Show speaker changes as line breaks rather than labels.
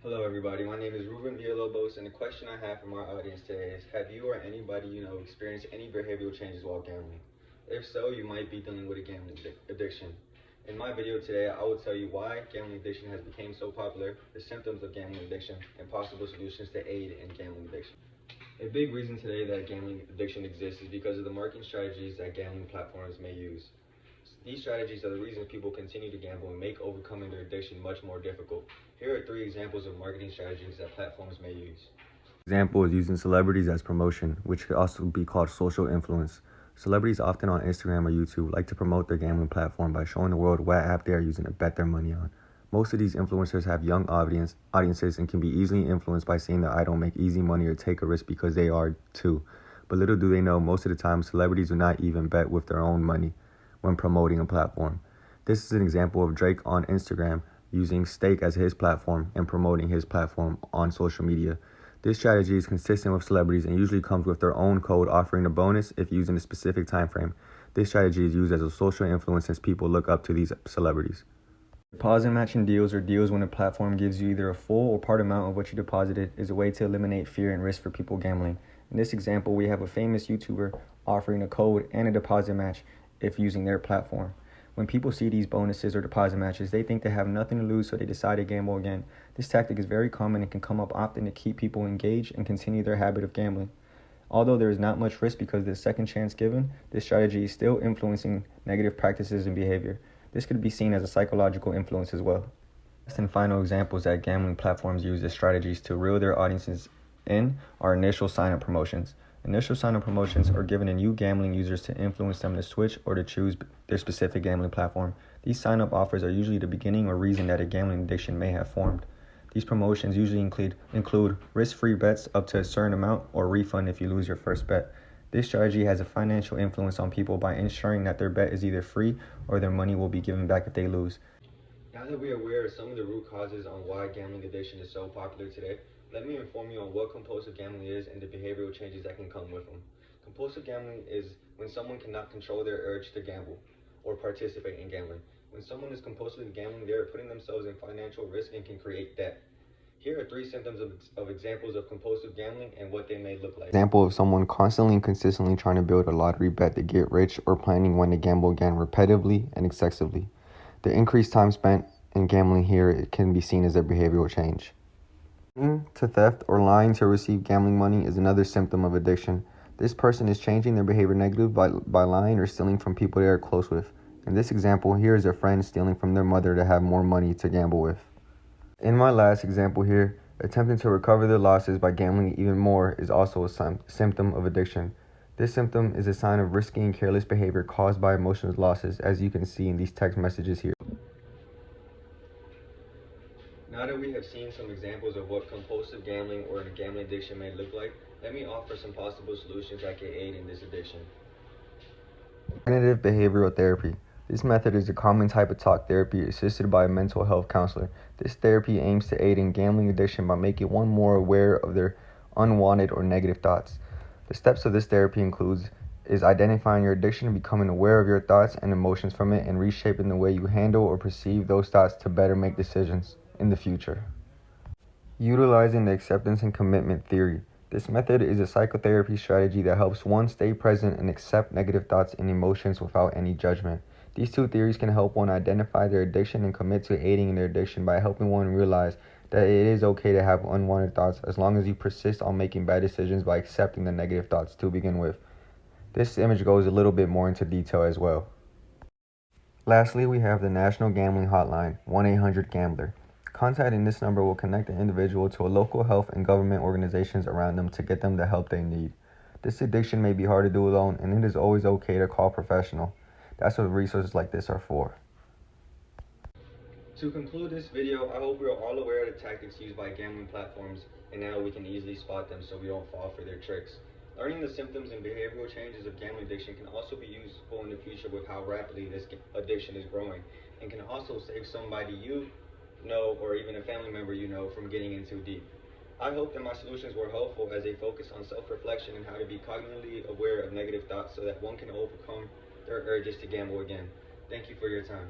Hello everybody, my name is Ruben Villalobos, and the question I have for my audience today is, have you or anybody you know experienced any behavioral changes while gambling? If so, you might be dealing with a gambling addiction. In my video today, I will tell you why gambling addiction has become so popular, the symptoms of gambling addiction, and possible solutions to aid in gambling addiction. A big reason today that gambling addiction exists is because of the marketing strategies that gambling platforms may use. These strategies are the reason people continue to gamble and make overcoming their addiction much more difficult. Here are 3 examples of marketing strategies that platforms may use.
Example is using celebrities as promotion, which could also be called social influence. Celebrities often on Instagram or YouTube like to promote their gambling platform by showing the world what app they are using to bet their money on. Most of these influencers have young audiences and can be easily influenced by seeing that I don't make easy money or take a risk because they are too. But little do they know, most of the time celebrities do not even bet with their own money when promoting a platform. This is an example of Drake on Instagram using Stake as his platform and promoting his platform on social media. This strategy is consistent with celebrities and usually comes with their own code offering a bonus if used in a specific time frame. This strategy is used as a social influence since people look up to these celebrities. Deposit matching deals or deals when a platform gives you either a full or part amount of what you deposited is a way to eliminate fear and risk for people gambling. In this example, we have a famous YouTuber offering a code and a deposit match if using their platform. When people see these bonuses or deposit matches, they think they have nothing to lose, so they decide to gamble again. This tactic is very common and can come up often to keep people engaged and continue their habit of gambling. Although there is not much risk because of the second chance given, this strategy is still influencing negative practices and behavior. This could be seen as a psychological influence as well. Last and final examples that gambling platforms use as strategies to reel their audiences in are initial sign-up promotions. Initial sign-up promotions are given to new gambling users to influence them to switch or to choose their specific gambling platform. These sign-up offers are usually the beginning or reason that a gambling addiction may have formed. These promotions usually include risk-free bets up to a certain amount or refund if you lose your first bet. This strategy has a financial influence on people by ensuring that their bet is either free or their money will be given back if they lose.
Now that we are aware of some of the root causes on why gambling addiction is so popular today, let me inform you on what compulsive gambling is and the behavioral changes that can come with them. Compulsive gambling is when someone cannot control their urge to gamble or participate in gambling. When someone is compulsively gambling, they are putting themselves in financial risk and can create debt. Here are 3 symptoms of examples of compulsive gambling and what they may look like.
Example of someone constantly and consistently trying to build a lottery bet to get rich or planning when to gamble again repetitively and excessively. The increased time spent in gambling here it can be seen as a behavioral change. To theft or lying to receive gambling money is another symptom of addiction. This person is changing their behavior negative by lying or stealing from people they are close with. In this example, here is a friend stealing from their mother to have more money to gamble with. In my last example here, attempting to recover their losses by gambling even more is also a symptom of addiction. This symptom is a sign of risky and careless behavior caused by emotional losses, as you can see in these text messages here.
Now that we have seen some examples of what compulsive gambling or a gambling addiction may look like, let me offer some possible solutions that can aid in this addiction.
Cognitive behavioral therapy. This method is a common type of talk therapy assisted by a mental health counselor. This therapy aims to aid in gambling addiction by making one more aware of their unwanted or negative thoughts. The steps of this therapy is identifying your addiction and becoming aware of your thoughts and emotions from it and reshaping the way you handle or perceive those thoughts to better make decisions in the future. Utilizing the acceptance and commitment theory. This method is a psychotherapy strategy that helps one stay present and accept negative thoughts and emotions without any judgment. These 2 theories can help one identify their addiction and commit to aiding in their addiction by helping one realize that it is okay to have unwanted thoughts as long as you persist on making bad decisions by accepting the negative thoughts to begin with. This image goes a little bit more into detail as well. Lastly, we have the National Gambling Hotline, 1-800-GAMBLER. Contacting this number will connect the individual to a local health and government organizations around them to get them the help they need. This addiction may be hard to do alone, and it is always okay to call a professional. That's what resources like this are for.
To conclude this video, I hope we are all aware of the tactics used by gambling platforms, and now we can easily spot them so we don't fall for their tricks. Learning the symptoms and behavioral changes of gambling addiction can also be useful in the future with how rapidly this addiction is growing, and can also save somebody you know or even a family member you know from getting in too deep. I hope that my solutions were helpful as they focus on self-reflection and how to be cognitively aware of negative thoughts so that one can overcome their urges to gamble again. Thank you for your time.